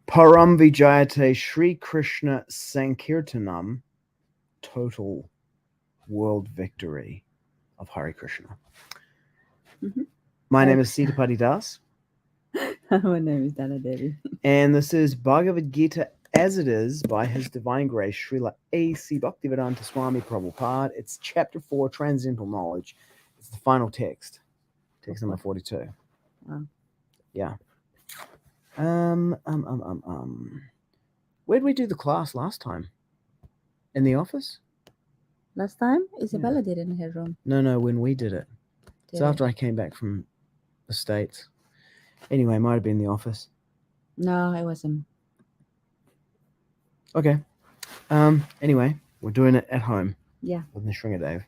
Param Vijayate Shri Krishna Sankirtanam, total world victory of Hare Krishna. My name is Sitapati Danna. My name is Danna Devi. And this is Bhagavad-gītā as it is by His Divine Grace, Srila A.C. Bhaktivedanta Swami Prabhupada. It's chapter 4, Transcendental Knowledge. It's the final text. Text number 42. Wow. Yeah. Where'd we do the class last time? In the office? Last time, Isabella did it in her room. No, when we did it. It's after I came back from the States. Anyway, it might have been the office. No, it wasn't. Okay. Anyway, we're doing it at home. Yeah. With Nrsingadev.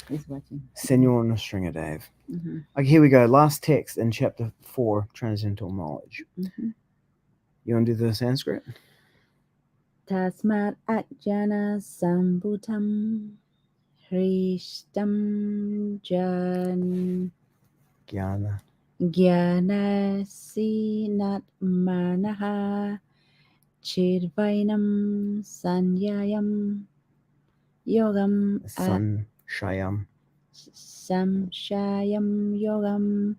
He's watching. Senor Nrsingadev. Okay, here we go. Last text in chapter 4, Transcendental Knowledge. You want to do the Sanskrit? Tasmād ajñāna-sambhūtaṁ hṛt-stham jñānāsinātmanaḥ chittvainaṁ saṁśayam yogam saṁśayam yogam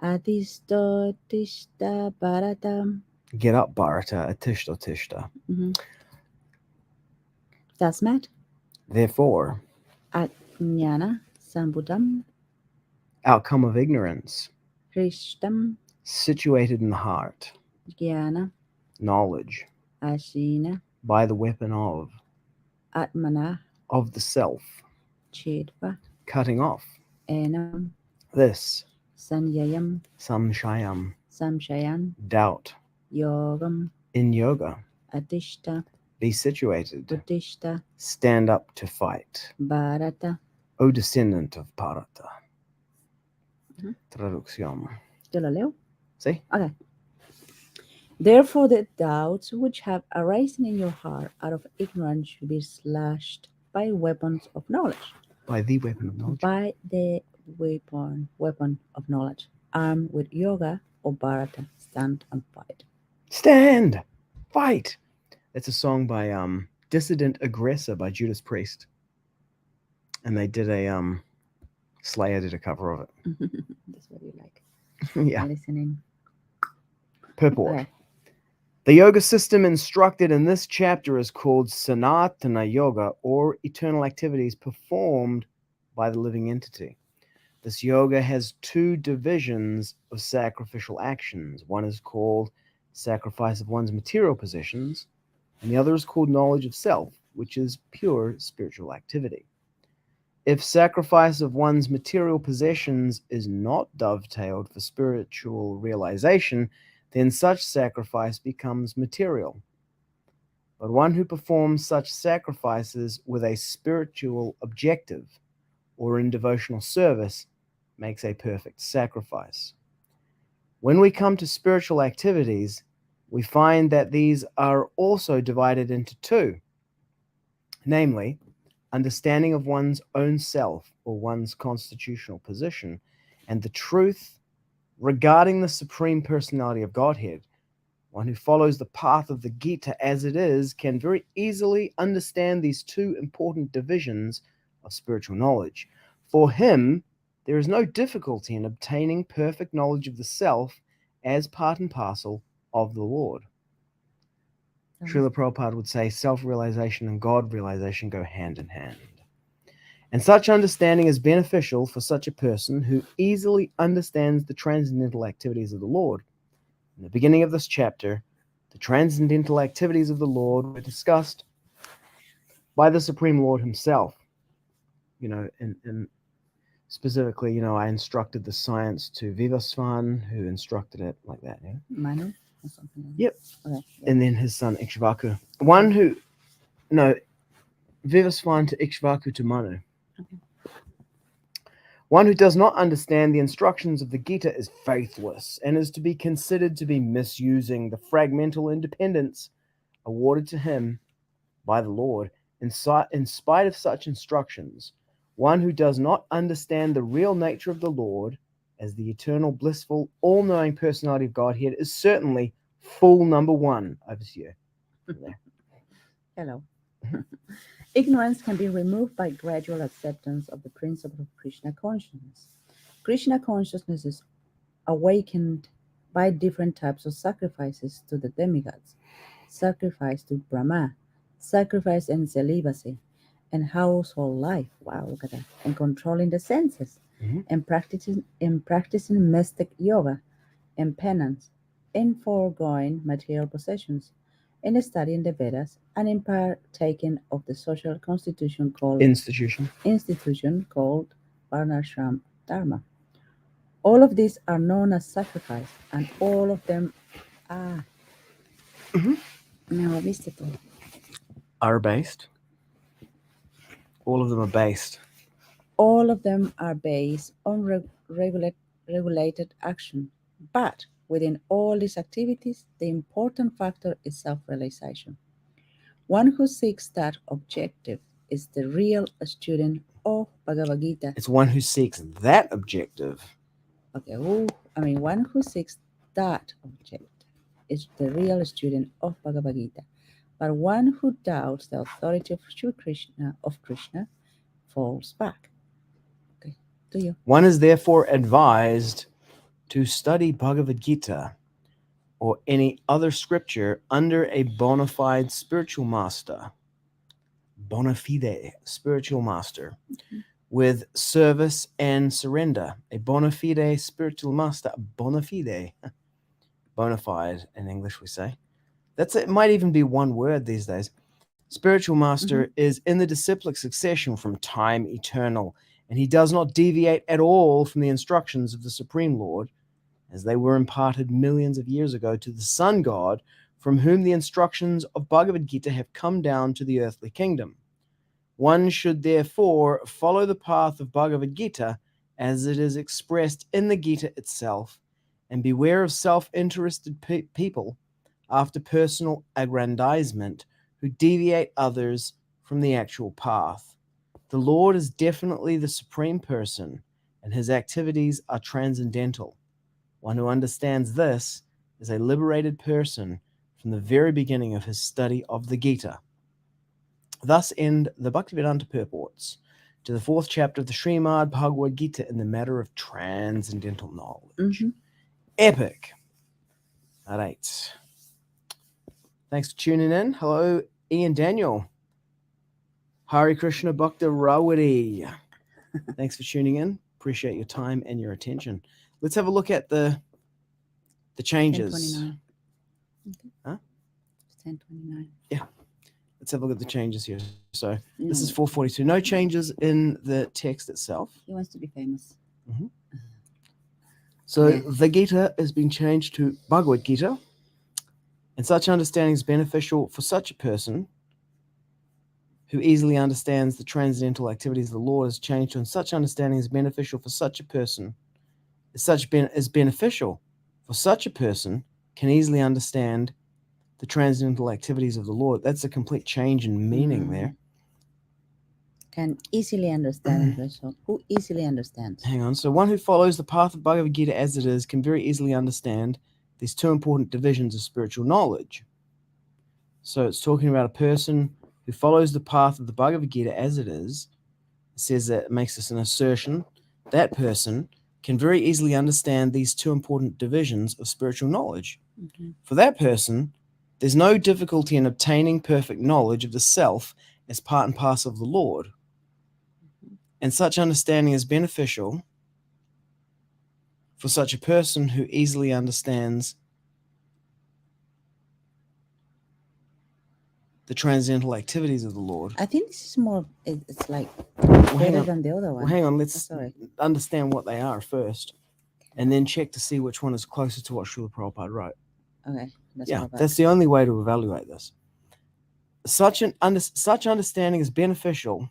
ātiṣṭhottiṣṭha Bhārata. Get up, Bharata, ātiṣṭhottiṣṭha. Tasmāt. Therefore, ajñāna-sambhūtaṁ, outcome of ignorance, hṛt-stham, situated in the heart, jñāna, knowledge, asinā, by the weapon of ātmanaḥ, of the self, chittvā, cutting off, enam, this, saṁśayam, saṁśayam, doubt, yogam, in yoga, ātiṣṭhā, be situated, uttiṣṭha, stand up to fight, Bharata, O descendant of Bharata. Traducción. ¿Te lo leo? Sí. Okay. Therefore, the doubts which have arisen in your heart out of ignorance should be slashed by weapons of knowledge. By the weapon of knowledge. By the weapon of knowledge, armed with yoga or Bharata, stand and fight. Stand! Fight! That's a song by Dissident Aggressor by Judas Priest. And they did a Slayer did a cover of it. That's what you like. Yeah. Listening. Purport. Okay. The yoga system instructed in this chapter is called sanātana-yoga, or eternal activities performed by the living entity. This yoga has two divisions of sacrificial actions. One is called sacrifice of one's material possessions, and the other is called knowledge of self, which is pure spiritual activity. If sacrifice of one's material possessions is not dovetailed for spiritual realization, then such sacrifice becomes material. But one who performs such sacrifices with a spiritual objective or in devotional service makes a perfect sacrifice. When we come to spiritual activities, we find that these are also divided into two, namely, understanding of one's own self or one's constitutional position, and the truth regarding the Supreme Personality of Godhead. One who follows the path of the Gita as it is can very easily understand these two important divisions of spiritual knowledge. For him, there is no difficulty in obtaining perfect knowledge of the self as part and parcel of the Lord. Srila Prabhupada would say self-realization and God-realization go hand in hand. And such understanding is beneficial for such a person who easily understands the transcendental activities of the Lord. In the beginning of this chapter, the transcendental activities of the Lord were discussed by the Supreme Lord himself. And specifically, I instructed the science to Vivasvan, who instructed it like that. Yeah? Manu or something like that. Yep. Okay. And then his son Ikshvaku. Vivasvan to Ikshvaku to Manu. Okay. One who does not understand the instructions of the Gita is faithless and is to be considered to be misusing the fragmental independence awarded to him by the Lord. In spite of such instructions, one who does not understand the real nature of the Lord as the eternal, blissful, all-knowing personality of Godhead is certainly full number one. Over to you. There. Hello. Ignorance can be removed by gradual acceptance of the principle of Krishna consciousness. Krishna consciousness is awakened by different types of sacrifices to the demigods, sacrifice to Brahma, sacrifice and celibacy, and household life. Wow, look at that. And controlling the senses, Mhm. and practicing mystic yoga, and penance, in foregoing material possessions, in studying the Vedas, and in partaking of the social institution called varṇāśrama-dharma. All of these are known as sacrifice, and all of them Mhm. no, viste tú. Are based. All of them are based. All of them are based on regulated action. But within all these activities, the important factor is self-realization. One who seeks that objective is the real student of Bhagavad-gītā. It's one who seeks that objective. Okay, one who seeks that objective is the real student of Bhagavad-gītā. But one who doubts the authority of Krishna falls back. Okay, to you. One is therefore advised to study Bhagavad-gītā or any other scripture under a bona fide spiritual master, bona fide spiritual master, with service and surrender. A bona fide spiritual master, bona fide, bona fide in English we say. It might even be one word these days. Spiritual master is in the disciplic succession from time eternal, and he does not deviate at all from the instructions of the Supreme Lord, as they were imparted millions of years ago to the Sun God, from whom the instructions of Bhagavad-gītā have come down to the earthly kingdom. One should therefore follow the path of Bhagavad-gītā as it is expressed in the Gita itself, and beware of self-interested people after personal aggrandizement who deviate others from the actual path. The Lord is definitely the Supreme Person, and his activities are transcendental. One who understands this is a liberated person from the very beginning of his study of the Gita. Thus end the Bhaktivedanta purports to the 4th chapter of the Srimad Bhagavad-gītā in the matter of transcendental knowledge. Epic. All right. Thanks for tuning in. Hello, Ian Daniel. Hare Krishna Bhakta Rawadi. Thanks for tuning in. Appreciate your time and your attention. Let's have a look at the changes. 1029. Okay. Huh? 1029. Yeah. Let's have a look at the changes here. So this is 442. No changes in the text itself. He wants to be famous. So the Gita has been changed to Bhagavad-gītā, and such understanding is beneficial for such a person who easily understands the transcendental activities of the Lord is changed to, and such understanding is beneficial for such a person is beneficial for such a person can easily understand the transcendental activities of the Lord. That's a complete change in meaning there. Can easily understand. Who easily understands? Hang on. So one who follows the path of Bhagavad-gītā as it is can very easily understand these two important divisions of spiritual knowledge. So it's talking about a person who follows the path of the Bhagavad-gītā as it is. It says that it makes this an assertion. That person can very easily understand these two important divisions of spiritual knowledge. For that person, there's no difficulty in obtaining perfect knowledge of the self as part and parcel of the Lord. And such understanding is beneficial for such a person who easily understands the transcendental activities of the Lord. I think this is more, it's like better than the other one. Well, hang on, let's understand what they are first, and then check to see which one is closer to what Srila Prabhupada wrote. Okay. That's the only way to evaluate this. Such understanding is beneficial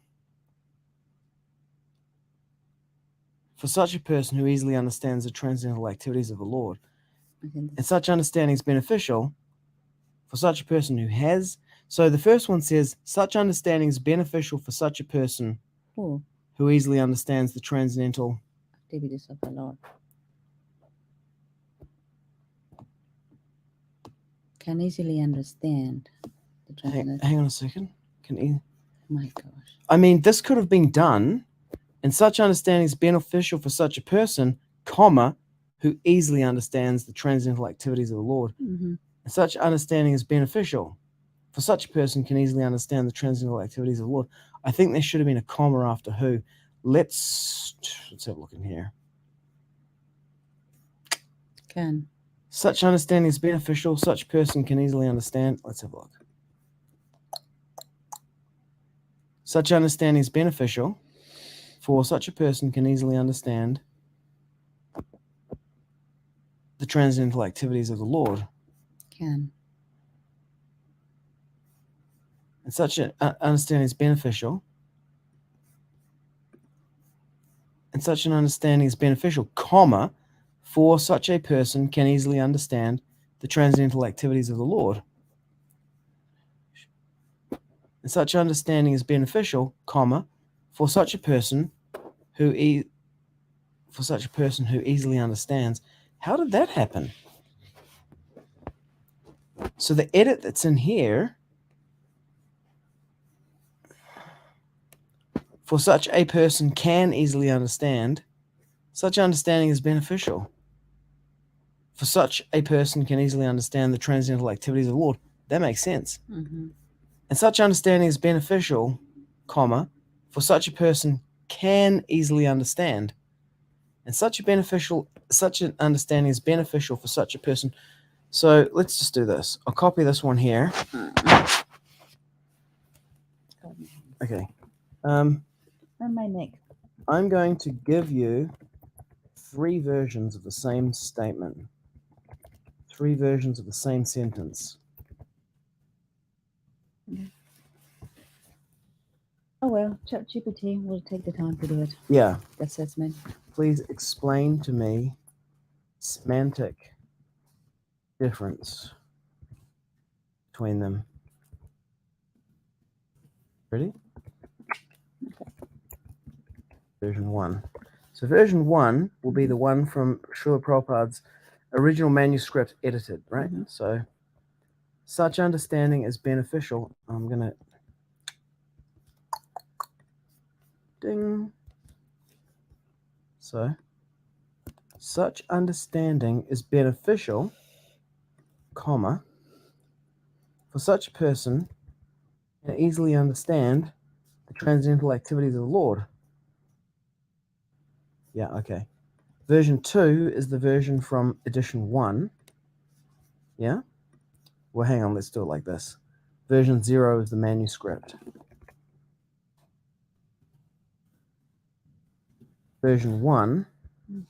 for such a person who easily understands the transcendental activities of the Lord. And such understanding is beneficial for such a person who has. So the first one says, such understanding is beneficial for such a person who easily understands the transcendental activities of the Lord. can easily understand the transcendental. Hang on a second. My gosh. I mean, this could have been done, and such understanding is beneficial for such a person, comma, who easily understands the transcendental activities of the Lord. Mm-hmm. And such understanding is beneficial for such a person can easily understand the transcendental activities of the Lord. I think there should have been a comma after who. Let's have a look in here. Can. Such understanding is beneficial. Such person can easily understand. Let's have a look. Such understanding is beneficial, for such a person can easily understand the transcendental activities of the Lord. Can. And such an understanding is beneficial. And such an understanding is beneficial, comma, for such a person can easily understand the transcendental activities of the Lord. And such understanding is beneficial, comma, for such a person who easily understands. How did that happen? So the edit that's in here, for such a person can easily understand, such understanding is beneficial. For such a person can easily understand the transcendental activities of the Lord. That makes sense. Mm-hmm. And such understanding is beneficial, comma, for such a person can easily understand. And such an understanding is beneficial for such a person. So let's just do this. I'll copy this one here. Okay. And my neck. I'm going to give you 3 versions of the same statement. 3 versions of the same sentence. Oh well, ChatGPT will take the time to do it. Yeah. The assessment. Please explain to me semantic difference between them. Ready? Okay. Version 1. So version 1 will be the one from Srila Prabhupada's original manuscript edited, right? Mm-hmm. So such understanding is beneficial. I'm going to ding. So such understanding is beneficial, comma, for such a person can easily understand the transcendental activities of the Lord. Yeah, okay. Version 2 is the version from edition 1. Yeah? Well, hang on, let's do it like this. Version 0 is the manuscript. Version 1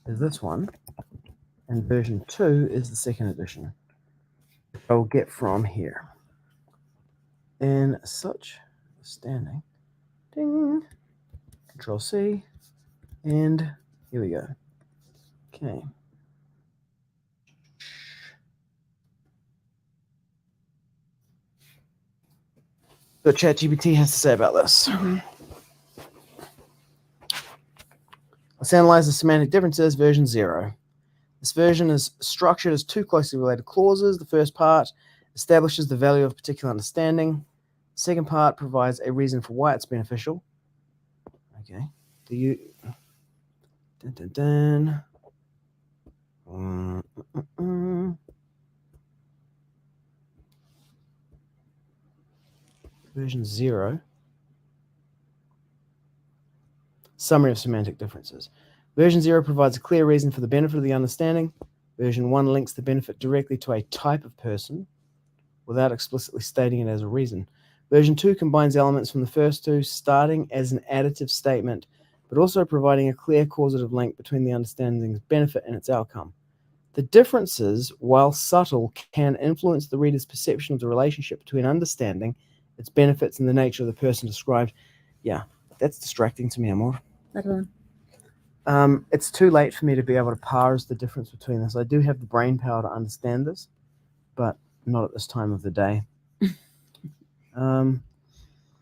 is this one, and version 2 is the second edition. I'll get from here. In such understanding, ding, Control C, and here we go. Okay. What ChatGPT has to say about this. Mm-hmm. Let's analyze the semantic differences, version 0. This version is structured as 2 closely related clauses. The first part establishes the value of a particular understanding. The second part provides a reason for why it's beneficial. Okay. Do you... Dun, dun, dun. Version 0. Summary of semantic differences. Version 0 provides a clear reason for the benefit of the understanding. Version 1 links the benefit directly to a type of person without explicitly stating it as a reason. Version 2 combines elements from the first 2, starting as an additive statement, but also providing a clear causative link between the understanding's benefit and its outcome. The differences, while subtle, can influence the reader's perception of the relationship between understanding, its benefits, and the nature of the person described. Yeah, that's distracting to me, Amor. That one. It's too late for me to be able to parse the difference between this. I do have the brain power to understand this, but not at this time of the day.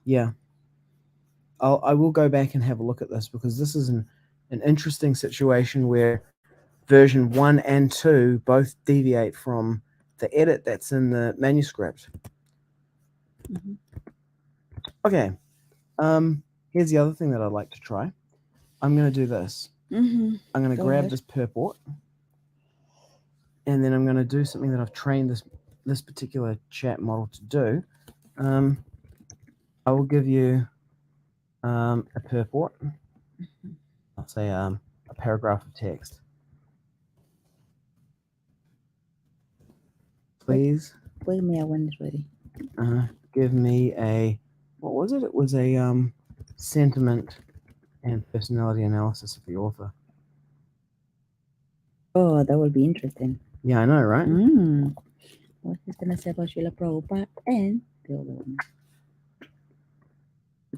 Yeah. I will go back and have a look at this, because this is an interesting situation where version 1 and 2 both deviate from the edit that's in the manuscript. Mhm. Okay. Here's the other thing that I'd like to try. I'm going to do this. Mhm. I'm going to Go grab ahead. this purport, and then I'm going to do something that I've trained this particular chat model to do. I will give you a purport. I'll say a paragraph of text. Please Wait me when it's ready. give me a, what was it? It was a sentiment and personality analysis of the author. Oh, that will be interesting. Yeah, I know, right? What he's gonna say about Srila Prabhupada and the other one.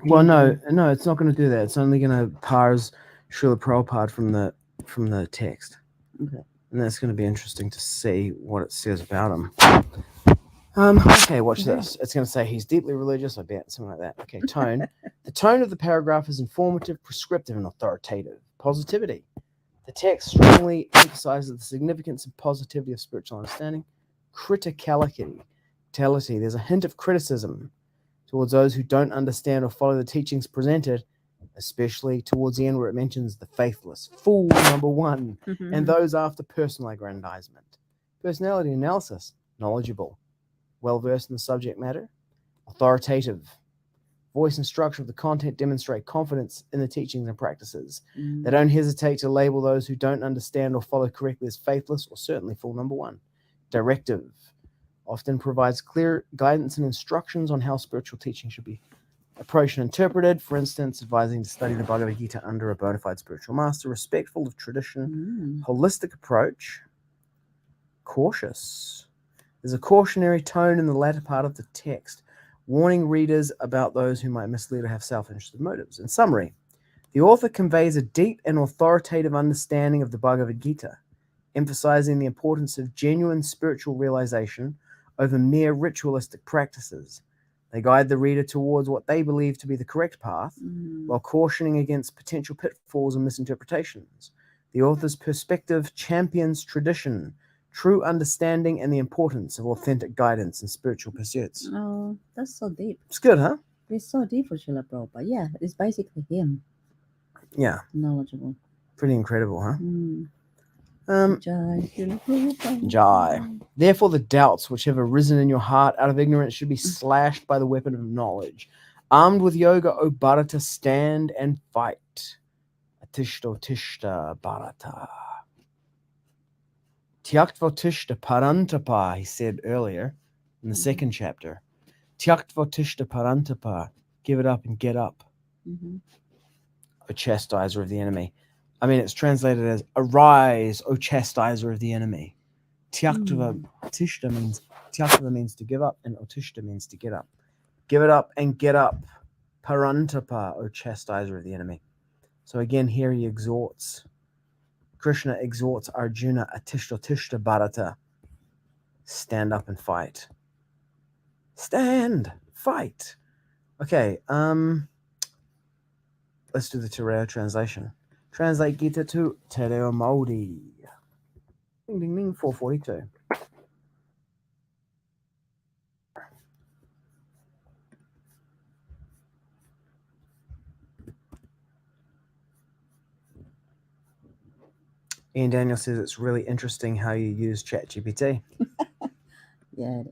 Well, no, it's not going to do that. It's only going to parse Srila Prabhupada from the text. Okay. And that's going to be interesting to see what it says about him. Okay, watch this. It's going to say he's deeply religious, I bet, something like that. Okay, tone. The tone of the paragraph is informative, prescriptive, and authoritative. Positivity. The text strongly emphasizes the significance of positivity of spiritual understanding. Criticality. There's a hint of criticism towards those who don't understand or follow the teachings presented, especially towards the end where it mentions the faithless, fool number one, and those after personal aggrandizement. Personality analysis, knowledgeable, well-versed in the subject matter, authoritative, voice and structure of the content demonstrate confidence in the teachings and practices. They don't hesitate to label those who don't understand or follow correctly as faithless or certainly fool number one. Directive, often provides clear guidance and instructions on how spiritual teaching should be approached and interpreted. For instance, advising to study the Bhagavad-gītā under a bona fide spiritual master, respectful of tradition, holistic approach, cautious. There's a cautionary tone in the latter part of the text, warning readers about those who might mislead or have self-interested motives. In summary, the author conveys a deep and authoritative understanding of the Bhagavad-gītā, emphasizing the importance of genuine spiritual realization over mere ritualistic practices. They guide the reader towards what they believe to be the correct path, while cautioning against potential pitfalls and misinterpretations. The author's perspective champions tradition, true understanding, and the importance of authentic guidance in spiritual pursuits. Oh, that's so deep. It's good, huh? It's so deep for Srila Prabhupada. Yeah, it's basically him. Yeah. Knowledgeable. Pretty incredible, huh? Jai Srila Prabhupada. Jai. Therefore, the doubts which have arisen in your heart out of ignorance should be slashed by the weapon of knowledge. Armed with yoga, O Bharata, stand and fight. ātiṣṭhottiṣṭha, Bharata. Tyaktva-tiṣṭha parantapa, he said earlier in the second chapter. Tyaktva-tiṣṭha parantapa, give it up and get up. O chastiser of the enemy. I mean, it's translated as arise, O chastiser of the enemy. Tyaktva-tiṣṭha means to give up, and uttiṣṭha means to get up. Give it up and get up. Parantapa, O chastiser of the enemy. So again, here he exhorts. Krishna exhorts Arjuna, ātiṣṭhottiṣṭha Bharata. Stand up and fight. Stand, fight. Okay, let's do the Tereo translation. Translate Gita to Tereo Maudi. Ding, ding, ding, 442. Ian Daniel says it's really interesting how you use ChatGPT. Yeah.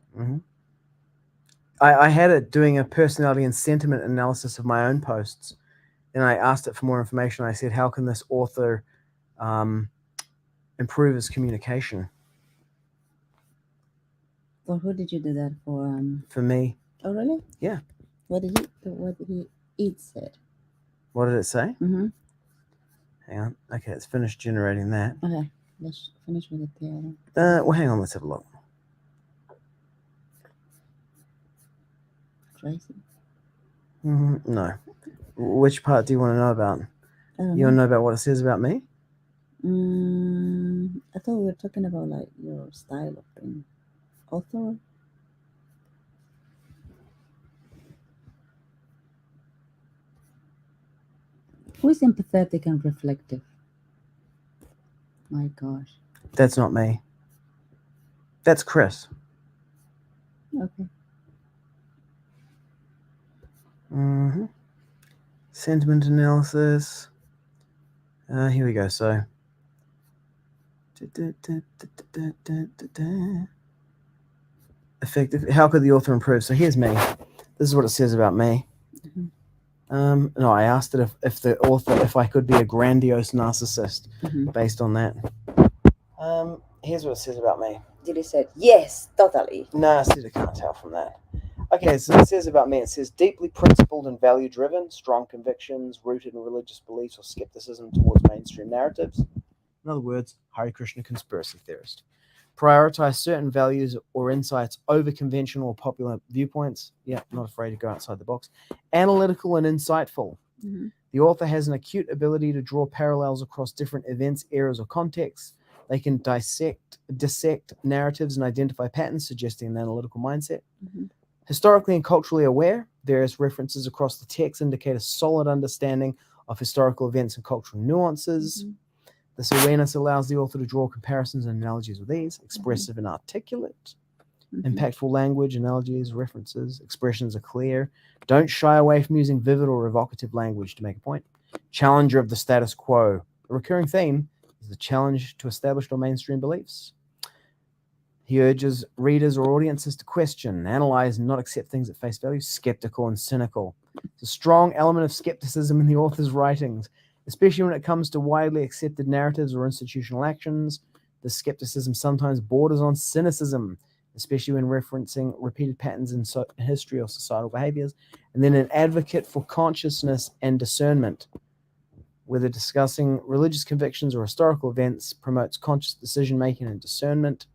I had it doing a personality and sentiment analysis of my own posts, and I asked it for more information. I said, how can this author improve his communication? For who did you do that for? For me. Oh, really? Yeah. What did he said? What did it say? Hang on. Okay, it's finished generating that. Okay, let's finish with it there. Well, hang on. Let's have a look. Tracy? No. Which part do you want to know about? You want to know about what it says about me? I thought we were talking about like your style of being author. Who is empathetic and reflective? My gosh. That's not me. That's Chris. Okay. Sentiment analysis. Here we go. So, effective. How could the author improve? So here's me. This is what it says about me. No, I asked it if the author, if I could be a grandiose narcissist based on that. Here's what it says about me. Did he say yes, totally? No, I said I can't tell from that. Okay, so it says about me, it says deeply principled and value-driven, strong convictions, rooted in religious beliefs or skepticism towards mainstream narratives. In other words, Hare Krishna conspiracy theorist. Prioritize certain values or insights over conventional or popular viewpoints. Yeah, not afraid to go outside the box. Analytical and insightful. The author has an acute ability to draw parallels across different events, eras, or contexts. They can dissect narratives and identify patterns, suggesting an analytical mindset. Historically and culturally aware, various references across the text indicate a solid understanding of historical events and cultural nuances. This awareness allows the author to draw comparisons and analogies with ease. Expressive and articulate. Impactful language, analogies, references, expressions are clear. Don't shy away from using vivid or evocative language to make a point. Challenger of the status quo. A recurring theme is the challenge to established or mainstream beliefs. He urges readers or audiences to question, analyze, and not accept things at face value. Skeptical and cynical. There's a strong element of skepticism in the author's writings, especially when it comes to widely accepted narratives or institutional actions. The skepticism sometimes borders on cynicism, especially when referencing repeated patterns in history or societal behaviors. And then an advocate for consciousness and discernment, whether discussing religious convictions or historical events, promotes conscious decision-making and discernment.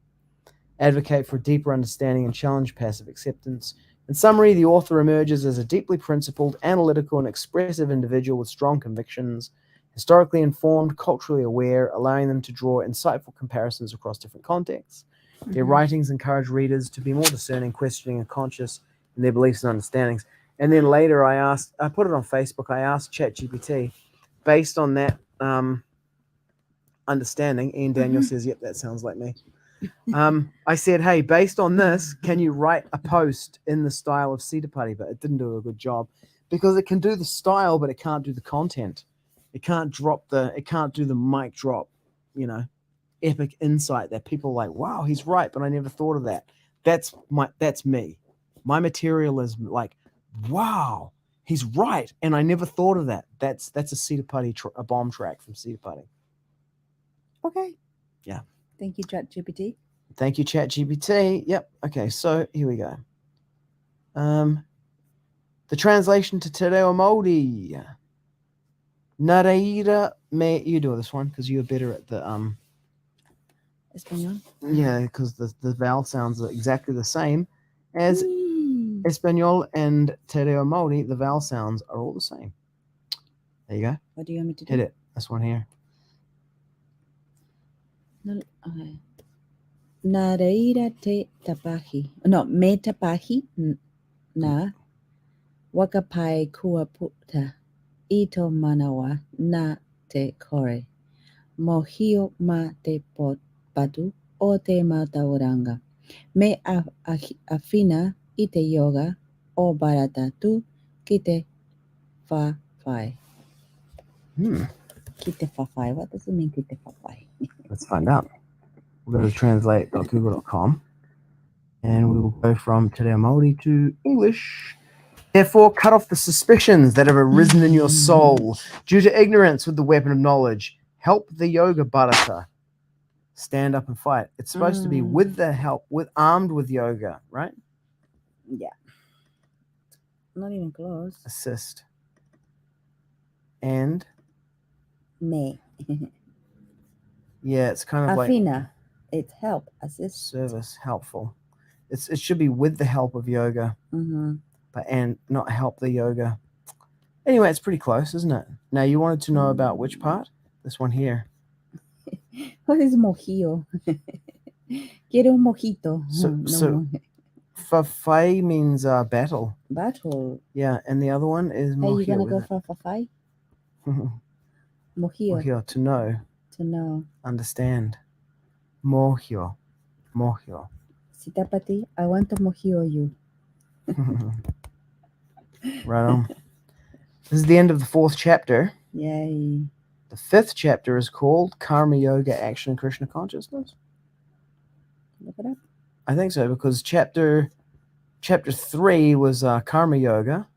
Advocate for deeper understanding and challenge passive acceptance. In summary, the author emerges as a deeply principled, analytical, and expressive individual with strong convictions, historically informed, culturally aware, allowing them to draw insightful comparisons across different contexts. Their writings encourage readers to be more discerning, questioning, and conscious in their beliefs and understandings. And then later I put it on Facebook, I asked ChatGPT, based on that understanding, Ian Daniel says, yep, that sounds like me. I said, hey, based on this, can you write a post in the style of Sitapati? But it didn't do a good job because it can do the style, but it can't do the content. It can't do the mic drop, epic insight that people are like, wow, he's right, but I never thought of that. That's me. My material is like, wow, he's right, and I never thought of that. That's a Sitapati, a bomb track from Sitapati. Okay. Yeah. Thank you, ChatGPT. Thank you, ChatGPT. Yep. Okay, so here we go. The translation to Te Reo Māori. Naraira me. You do this one because you're better at the Espanol. Yeah, because the vowel sounds are exactly the same as Espanol and Te Reo Māori. The vowel sounds are all the same. There you go. What do you want me to do? Hit it. This one here. No, okay. Naraira te tapahi. No, me tapahi na wakapai kua puta ito manawa na te kore. Mohio ma te patu o te matauranga. Me afina i te yoga o Bharata tu ki te whawhai. Ki te whawhai. What does it mean, ki te whawhai? Let's find out. We'll go to translate.google.com and we will go from Te Reo Māori to English. Therefore, cut off the suspicions that have arisen in your soul due to ignorance with the weapon of knowledge. Help the yoga Bharata. Stand up and fight. It's supposed to be with the help, armed with yoga, right? Yeah. Not even close. Assist. And? Me. Yeah, it's kind of Afina. It's help, assist. Service, helpful. It should be with the help of yoga, but and not help the yoga. Anyway, it's pretty close, isn't it? Now, you wanted to know about which part? This one here. What is mojito? Quiero un mojito. So Fafai means battle. Battle. Yeah, and the other one is Hey, mohio. you gonna go for Fafai? Mojito. Mohio, to know. To know. Understand. Mohio. Sitapati, I want to mohio you. Right on. This is the end of the 4th chapter. Yay. The 5th chapter is called Karma Yoga, Action, and Krishna Consciousness. Look it up. I think so, because chapter 3 was Karma Yoga.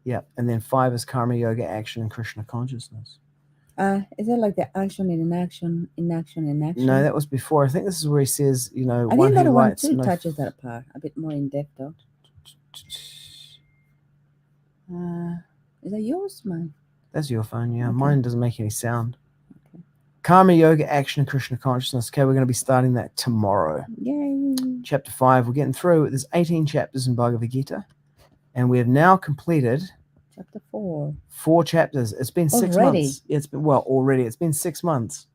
Yep, and then 5 is Karma Yoga, Action, and Krishna Consciousness. Is that like the action in inaction, inaction in action? No, that was before. I think this is where he says, I one think that who one writes too no touches that part a bit more in depth though. Is that yours, mine? That's your phone, yeah. Okay. Mine doesn't make any sound. Okay. Karma Yoga, Action, and Krishna Consciousness. Okay, we're going to be starting that tomorrow. Yay. Chapter 5, we're getting through. There's 18 chapters in Bhagavad-gītā. And we have now completed Chapter 4. 4 chapters. It's been 6 Already? months. It's been, already. It's been 6 months.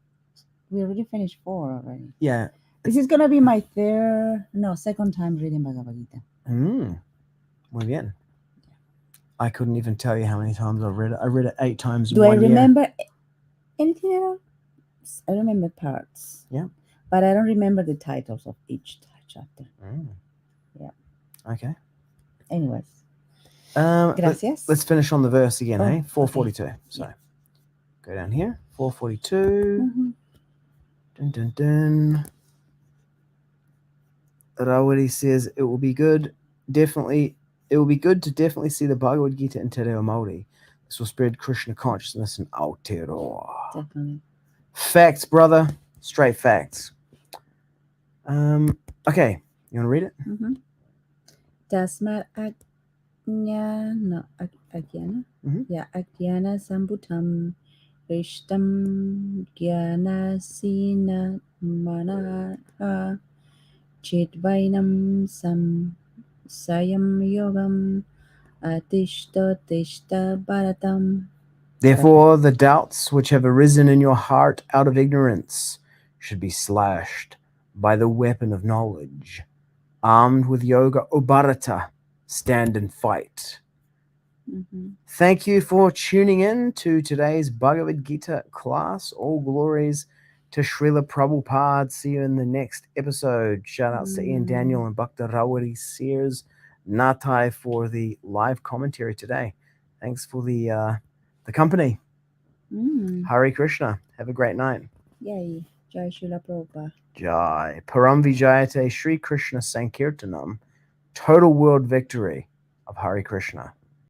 We already finished 4 already. Yeah. This is going to be my second time reading Bhagavad-gītā. Muy bien. I couldn't even tell you how many times I've read it. I read it 8 times in Do I 1 year. remember anything at all? I remember parts. Yeah. But I don't remember the titles of each chapter. Yeah. Okay. Anyways. Gracias. Let's finish on the verse again, 442. Okay. So go down here. 442. Mm-hmm. Dun, dun, dun. Rawari says it will be good to definitely see the Bhagavad-gītā in Te Reo Māori. This will spread Krishna consciousness in Aotearoa. Definitely. Facts, brother. Straight facts. Okay. You want to read it? Mm-hmm. Tasmād ajñāna. Mm-hmm. Yeah, ajñāna-sambhūtaṁ hṛt-stham jñānāsinātmanaḥ chittvainaṁ saṁśayam yogam ātiṣṭhottiṣṭha Bhārata. Therefore, the doubts which have arisen in your heart out of ignorance should be slashed by the weapon of knowledge. Armed with yoga, O Bharata, stand and fight. Mm-hmm. Thank you for tuning in to today's Bhagavad-gītā class. All glories to Srila Prabhupada. See you in the next episode. Shout outs to Ian Daniel and Bhakta Rawari Sears Natai for the live commentary today. Thanks for the company. Hare Krishna. Have a great night. Yay. Jai Srila Prabhupada. Jai. Param Vijayate Shri Krishna Sankirtanam. Total world victory of Hare Krishna.